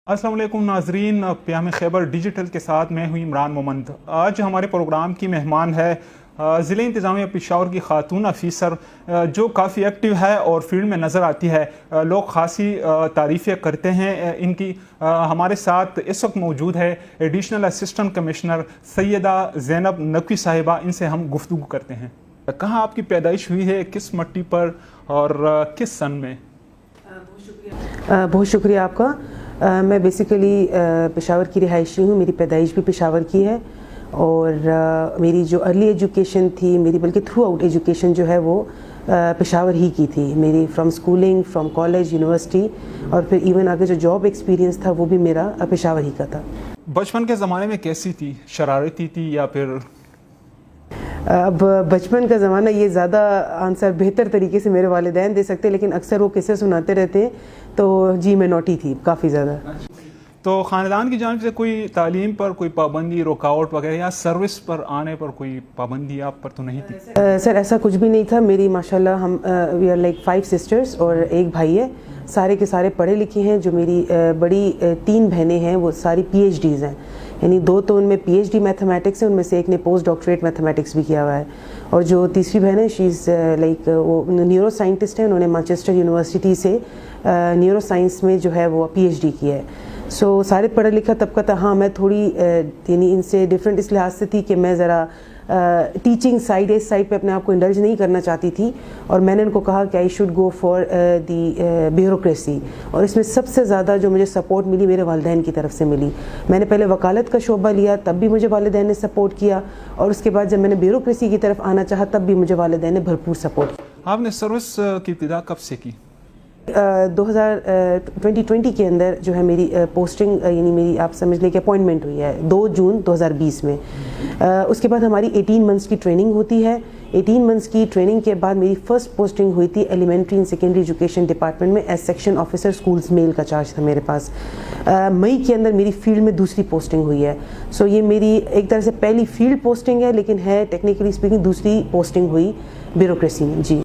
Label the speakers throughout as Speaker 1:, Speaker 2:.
Speaker 1: अस्सलाम वालेकुम नाजरीन, प्याम खैबर डिजिटल के साथ मैं हूं इमरान मोमंद। आज हमारे प्रोग्राम की मेहमान है ज़िले इंतज़ामिया पेशावर की खातून अफीसर जो काफ़ी एक्टिव है और फील्ड में नज़र आती है। लोग खासी तारीफ़ें करते हैं इनकी। हमारे साथ इस वक्त मौजूद है additional assistant commissioner Syeda Zainab Naqvi साहिबा। इनसे हम गुफ्तगू करते हैं। कहाँ आपकी पैदाइश हुई है, किस मट्टी पर और किस सन में?
Speaker 2: बहुत शुक्रिया आपका। मैं बेसिकली पेशावर की रिहायशी हूँ। मेरी पैदाइश भी पेशावर की है और मेरी जो अर्ली एजुकेशन थी मेरी, बल्कि थ्रू आउट एजुकेशन जो है वो पेशावर ही की थी मेरी, from schooling, from college, university, और फिर इवन आगे जो जॉब एक्सपीरियंस था वो भी मेरा पेशावर ही का था।
Speaker 1: बचपन के ज़माने में कैसी थी, शरारती थी या फिर?
Speaker 2: अब बचपन का ज़माना, ये ज़्यादा आंसर बेहतर तरीके से मेरे वालिदैन दे सकते हैं, लेकिन अक्सर वो किस्से सुनाते रहते हैं। तो जी, मैं नोटी थी काफ़ी ज़्यादा।
Speaker 1: तो ख़ानदान की जानिब से कोई तालीम पर कोई पाबंदी, रुकावट वगैरह या सर्विस पर आने पर कोई पाबंदी आप पर तो नहीं थी?
Speaker 2: सर ऐसा कुछ भी नहीं था। मेरी माशाल्लाह हम वी आर लाइक 5 सिस्टर्स और एक भाई है। सारे के सारे पढ़े लिखे हैं। जो मेरी बड़ी 3 बहनें हैं वो सारी PhDs हैं, यानी 2 तो उनमें PhD मैथमेटिक्स है, उनमें से एक ने पोस्ट डॉक्टरेट मैथमेटिक्स भी किया हुआ है, और जो तीसरी बहन है शी इज़ लाइक वो न्यूरो साइंटिस्ट है। उन्होंने मैनचेस्टर यूनिवर्सिटी से न्यूरो साइंस में जो है वो PhD किया है। सो सारे पढ़ा लिखा तबका था। हाँ, मैं थोड़ी यानी इनसे डिफरेंट इस लिहाज से थी कि मैं ज़रा टीचिंग साइड, इस साइड पे अपने आप को इंडल्ज नहीं करना चाहती थी, और मैंने उनको कहा कि I should go for the bureaucracy. और इसमें सबसे ज़्यादा जो मुझे सपोर्ट मिली मेरे वालिदैन की तरफ से मिली। मैंने पहले वकालत का शोबा लिया, तब भी मुझे वालिदैन ने सपोर्ट किया, और उसके बाद जब मैंने ब्यूरोक्रेसी की तरफ आना चाहा तब भी मुझे वालिदैन ने भरपूर सपोर्ट किया।
Speaker 1: आपने सर्विस की इब्तिदा कब से की?
Speaker 2: 2020 के अंदर जो है मेरी पोस्टिंग, यानी मेरी आप समझ लें कि अपॉइंटमेंट हुई है 2 जून 2020 में। उसके बाद हमारी 18 मंथ्स की ट्रेनिंग होती है। 18 मंथ्स की ट्रेनिंग के बाद मेरी फ़र्स्ट पोस्टिंग हुई थी elementary and secondary education department में as section officer schools male का चार्ज था मेरे पास। मई के अंदर मेरी फील्ड में दूसरी पोस्टिंग हुई है। सो ये मेरी एक तरह से पहली फील्ड पोस्टिंग है, लेकिन है टेक्निकली स्पीकिंग दूसरी पोस्टिंग हुई ब्यूरोक्रेसी में। जी।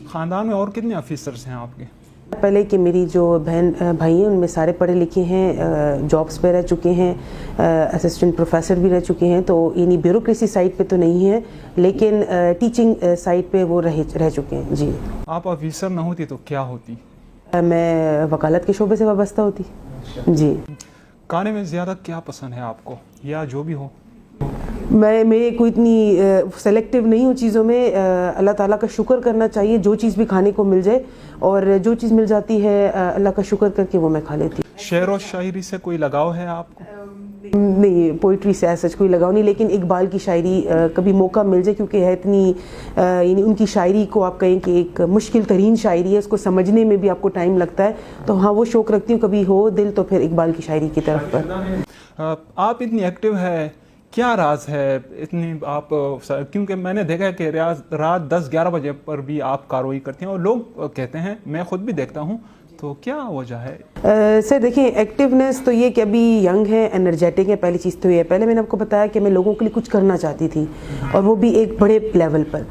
Speaker 1: ख़ानदान में और कितने ऑफिसर्स हैं आपके?
Speaker 2: पहले कि मेरी जो बहन भाई हैं उनमें सारे पढ़े लिखे हैं, जॉब्स पे रह चुके हैं, असिस्टेंट प्रोफेसर भी रह चुके हैं। तो यानी ब्यूरोक्रेसी साइड पे तो नहीं है, लेकिन टीचिंग साइड पे वो रह चुके हैं। जी।
Speaker 1: आप ऑफिसर ना होती तो क्या होती?
Speaker 2: मैं वकालत के शोबे से वाबस्ता होती। जी।
Speaker 1: खाने में ज़्यादा क्या पसंद है आपको, या जो भी हो?
Speaker 2: मैं कोई इतनी सेलेक्टिव नहीं हूँ चीज़ों में। अल्लाह ताला का शुक्र करना चाहिए, जो चीज़ भी खाने को मिल जाए, और जो चीज़ मिल जाती है अल्लाह का शुक्र करके वो मैं खा लेती हूँ।
Speaker 1: शेर और शायरी से कोई लगाव है आपको?
Speaker 2: नहीं, पोइट्री से ऐसा कोई लगाव नहीं, लेकिन इकबाल की शायरी कभी मौका मिल जाए, क्योंकि है इतनी यानी उनकी शायरी को आप कहें कि एक मुश्किल तरीन शायरी है, उसको समझने में भी आपको टाइम लगता है। तो हाँ, वो शौक़ रखती हूँ, कभी हो दिल तो फिर इकबाल की शायरी की तरफ पर।
Speaker 1: आप इतनी एक्टिव है, क्या राज है इतनी आप? क्योंकि मैंने देखा है कि रात 10-11 बजे पर भी आप कार्रवाई करते हैं, और लोग कहते हैं, मैं खुद भी देखता हूँ, तो क्या वजह है?
Speaker 2: सर देखिए, एक्टिवनेस तो ये कि अभी यंग है, एनर्जेटिक है, पहली चीज़ तो ये है। पहले मैंने आपको बताया कि मैं लोगों के लिए कुछ करना चाहती थी, और वो भी एक बड़े लेवल पर।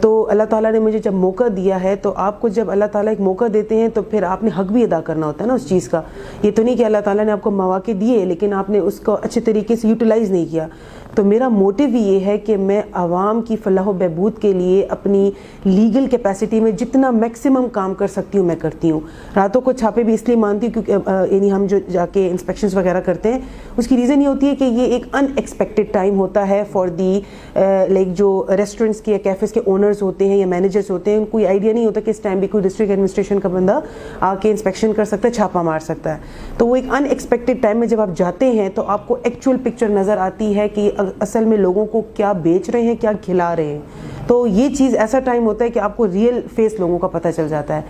Speaker 2: तो अल्लाह ताला ने मुझे जब मौका दिया है, तो आपको जब अल्लाह ताला एक मौका देते हैं तो फिर आपने हक भी अदा करना होता है ना उस चीज़ का। ये तो नहीं कि अल्लाह ताला ने आपको मौके दिए लेकिन आपने उसको अच्छे तरीके से यूटिलाइज़ नहीं किया। तो मेरा मोटिव ये है कि मैं आवाम की फलाह बहबूद के लिए अपनी लीगल कैपेसिटी में जितना मैक्सिमम काम कर सकती हूँ मैं करती हूँ। रातों को छापे भी इसलिए मानती हूँ क्योंकि यानी हम जो जाके इंस्पेक्शंस वगैरह करते हैं, उसकी रीज़न ये होती है कि ये एक अनएक्सपेक्टेड टाइम होता है फॉर दी लाइक जो रेस्टोरेंट्स के या कैफ़ेज़ के ओनर्स होते हैं या मैनेजर्स होते हैं, कोई आइडिया नहीं होता कि इस टाइम भी कोई डिस्ट्रिक्ट एडमिनिस्ट्रेशन का बंदा आके इंस्पेक्शन कर सकता है, छापा मार सकता है। तो वो एक अनएक्सपेक्टेड टाइम में जब आप जाते हैं तो आपको एक्चुअल पिक्चर नज़र आती है कि असल में लोगों को क्या बेच रहे हैं, क्या खिला रहे हैं। तो ये चीज़ ऐसा टाइम होता है कि आपको रियल फेस लोगों का पता चल जाता है।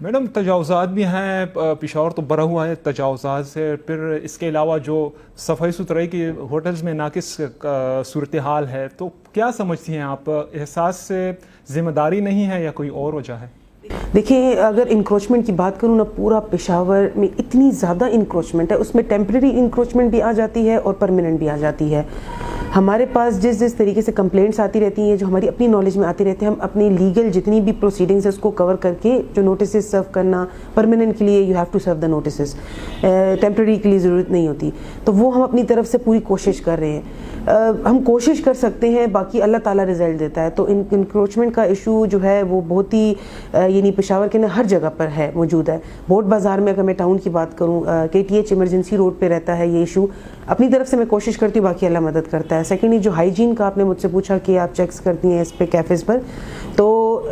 Speaker 1: मैडम, तजावज़ात भी हैं, पेशावर तो भरा हुआ है तजावज़ात से। फिर इसके अलावा जो सफाई सुथराई की होटल्स में नाकिस सूरत हाल है, तो क्या समझती हैं आप? एहसास से ज़िम्मेदारी नहीं है या कोई और वजह है?
Speaker 2: देखिए, अगर इंक्रोचमेंट की बात करूँ ना, पूरा पेशावर में इतनी ज़्यादा इंक्रोचमेंट है, उसमें टेम्परेरी इंक्रोचमेंट भी आ जाती है और परमानेंट भी आ जाती है। ہمارے پاس جس طریقے سے کمپلینٹس آتی رہتی ہیں جو ہماری اپنی نالج میں آتی رہتے ہیں, ہم اپنی لیگل جتنی بھی پروسیڈنگس ہے اس کو کور کر کے جو نوٹسز سرو کرنا پرماننٹ کے لیے you have to serve the notices, temporary کے لیے ضرورت نہیں ہوتی, تو وہ ہم اپنی طرف سے پوری کوشش کر رہے ہیں. ہم کوشش کر سکتے ہیں, باقی اللہ تعالیٰ رزلٹ دیتا ہے. تو انکروچمنٹ کا ایشو جو ہے وہ بہت ہی یعنی پشاور کے ہر جگہ پر ہے, موجود ہے. بورڈ بازار میں اگر میں ٹاؤن کی بات کروں, KTH ایمرجنسی روڈ پہ رہتا ہے یہ ایشو. اپنی طرف سے میں کوشش کرتی ہوں, باقی اللہ مدد کرتا ہے. سیکنڈلی جو ہائیجین کا آپ نے مجھ سے پوچھا کہ آپ چیکس کرتی ہیں اس پہ کیفیز پر, تو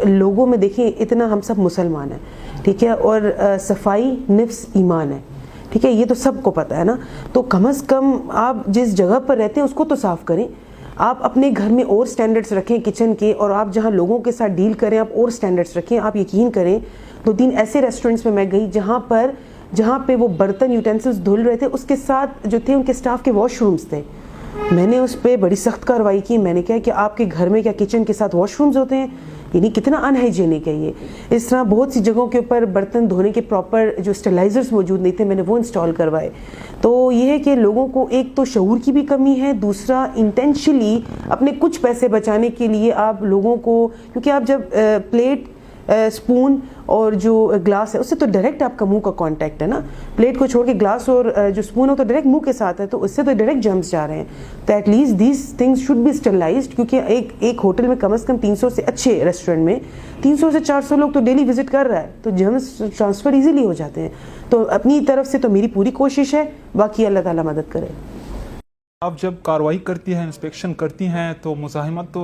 Speaker 2: لوگوں میں دیکھیں اتنا ہم سب مسلمان ہیں, ٹھیک ہے, اور صفائی نفس ایمان ہے, ٹھیک ہے, یہ تو سب کو پتہ ہے نا. تو کم از کم آپ جس جگہ پر رہتے ہیں اس کو تو صاف کریں. آپ اپنے گھر میں اور سٹینڈرڈس رکھیں کچن کے, اور آپ جہاں لوگوں کے ساتھ ڈیل کریں آپ اور سٹینڈرڈس رکھیں. آپ یقین کریں 2-3 ایسے ریسٹورنٹس میں گئی جہاں پہ وہ برتن یوٹینسلس دھل رہے تھے, اس کے ساتھ جو تھے ان کے سٹاف کے واش رومز تھے. میں نے اس پہ بڑی سخت کارروائی کی. میں نے کہا کہ آپ کے گھر میں کیا کچن کے ساتھ واش رومز ہوتے ہیں؟ یعنی کتنا ان ہائیجینک ہے یہ. اس طرح بہت سی جگہوں کے اوپر برتن دھونے کے پراپر جو اسٹیلائزرز موجود نہیں تھے, میں نے وہ انسٹال کروائے. تو یہ ہے کہ لوگوں کو ایک تو شعور کی بھی کمی ہے, دوسرا انٹینشلی اپنے کچھ پیسے بچانے کے لیے آپ لوگوں کو, کیونکہ آپ جب پلیٹ اسپون اور جو گلاس ہے اس سے تو ڈائریکٹ آپ کا منہ کا کانٹیکٹ ہے نا, پلیٹ کو چھوڑ کے گلاس اور جو اسپون ہے تو ڈائریکٹ منہ کے ساتھ ہے, تو اس سے تو ڈائریکٹ جرمز جا رہے ہیں. تو at least these things should be sterilised, کیونکہ ایک ہوٹل میں کم از کم 300 سے اچھے ریسٹورینٹ میں 300 سے 400 لوگ تو ڈیلی وزٹ کر رہا ہے, تو جرمز ٹرانسفر ایزیلی ہو جاتے ہیں. تو اپنی طرف سے تو میری پوری کوشش ہے, باقی اللہ تعالیٰ مدد کرے.
Speaker 1: آپ جب کارروائی کرتی ہیں, انسپیکشن کرتی ہیں, تو مزاحمت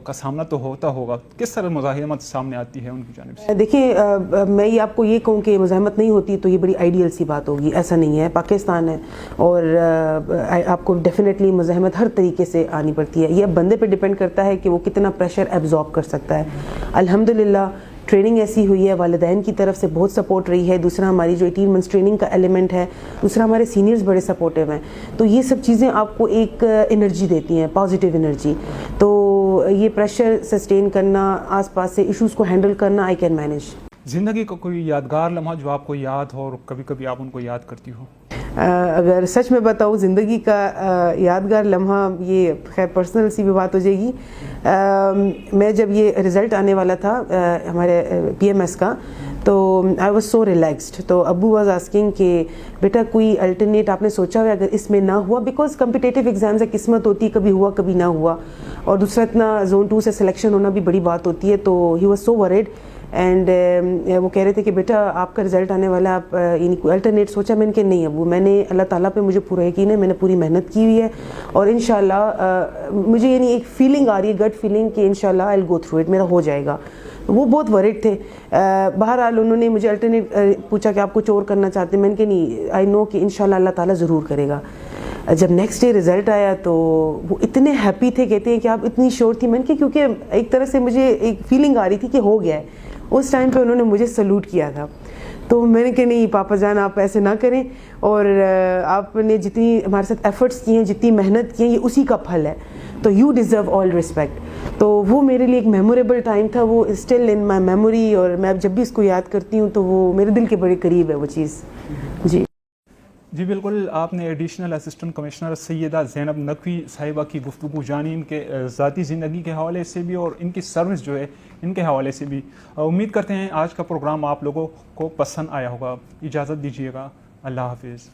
Speaker 1: کا سامنا تو ہوتا ہوگا. کس طرح مزاحمت سامنے آتی ہے ان کی جانب سے؟
Speaker 2: دیکھیں, میں یہ آپ کو یہ کہوں کہ مزاحمت نہیں ہوتی تو یہ بڑی آئیڈیل سی بات ہوگی. ایسا نہیں ہے, پاکستان ہے اور آپ کو ڈیفینیٹلی مزاحمت ہر طریقے سے آنی پڑتی ہے. یہ بندے پہ ڈپینڈ کرتا ہے کہ وہ کتنا پریشر ایبزارب کر سکتا ہے. الحمدللہ ٹریننگ ایسی ہوئی ہے, والدین کی طرف سے بہت سپورٹ رہی ہے. دوسرا ہماری جو 18 منتھس ٹریننگ کا ایلیمنٹ ہے, دوسرا ہمارے سینئرز بڑے سپورٹیو ہیں. تو یہ سب چیزیں آپ کو ایک انرجی دیتی ہیں, پازیٹیو انرجی. تو یہ پریشر سسٹین کرنا, آس پاس سے ایشوز کو ہینڈل کرنا, آئی کین مینیج.
Speaker 1: زندگی کا کوئی یادگار لمحہ جو آپ کو یاد ہو اور کبھی کبھی آپ ان کو یاد کرتی ہو؟
Speaker 2: اگر سچ میں بتاؤں زندگی کا یادگار لمحہ, یہ خیر پرسنل سی بھی بات ہو جائے گی. میں جب یہ رزلٹ آنے والا تھا ہمارے PMS کا, تو آئی واز سو ریلیکسڈ. تو ابو واز آسکنگ کہ بیٹا کوئی الٹرنیٹ آپ نے سوچا ہوا اگر اس میں نہ ہوا, بیکاز کمپٹیٹیو ایگزامز ہے, قسمت ہوتی ہے, کبھی ہوا کبھی نہ ہوا, اور دوسرا اتنا زون 2 سے سلیکشن ہونا بھی بڑی بات ہوتی ہے. تو he was so word, and وہ کہہ رہے تھے کہ بیٹا آپ کا رزلٹ آنے والا ہے, آپ یعنی کوئی الٹرنیٹ سوچا؟ میں نے کہا نہیں ابو, میں نے اللہ تعالیٰ پہ مجھے پورا یقین ہے, میں نے پوری محنت کی ہوئی ہے, اور انشاءاللہ مجھے یعنی ایک فیلنگ آ رہی ہے, گٹ فیلنگ, کہ انشاءاللہ آئی ول گو تھرو اٹ, میرا ہو جائے گا. وہ بہت ورڈ تھے. بہرحال انہوں نے مجھے الٹرنیٹ پوچھا کہ آپ کچھ اور کرنا چاہتے ہیں, میں نے کہا نہیں, آئی نو کہ انشاءاللہ اللہ تعالیٰ ضرور کرے گا. جب نیکسٹ ڈے رزلٹ آیا تو وہ اتنے ہیپی تھے, کہتے ہیں کہ آپ اتنی شیور تھی. میں نے کہا کیونکہ ایک طرح سے مجھے ایک فیلنگ آ رہی تھی کہ ہو گیا ہے. اس ٹائم پہ انہوں نے مجھے سلوٹ کیا تھا. تو میں نے کہا نہیں پاپا جان آپ ایسے نہ کریں, اور آپ نے جتنی ہمارے ساتھ ایفرٹس کی ہیں, جتنی محنت کی ہیں, یہ اسی کا پھل ہے, تو یو ڈیزرو آل رسپیکٹ. تو وہ میرے لیے ایک میموریبل ٹائم تھا, وہ اسٹل ان مائی میموری, اور میں اب جب بھی اس کو یاد کرتی ہوں تو وہ میرے دل کے بڑے قریب ہے وہ چیز.
Speaker 1: جی بالکل, آپ نے ایڈیشنل اسسٹنٹ کمشنر سیدہ زینب نقوی صاحبہ کی گفتگو جانی, ان کے ذاتی زندگی کے حوالے سے بھی اور ان کی سروس جو ہے ان کے حوالے سے بھی. امید کرتے ہیں آج کا پروگرام آپ لوگوں کو پسند آیا ہوگا. اجازت دیجیے گا, اللہ حافظ.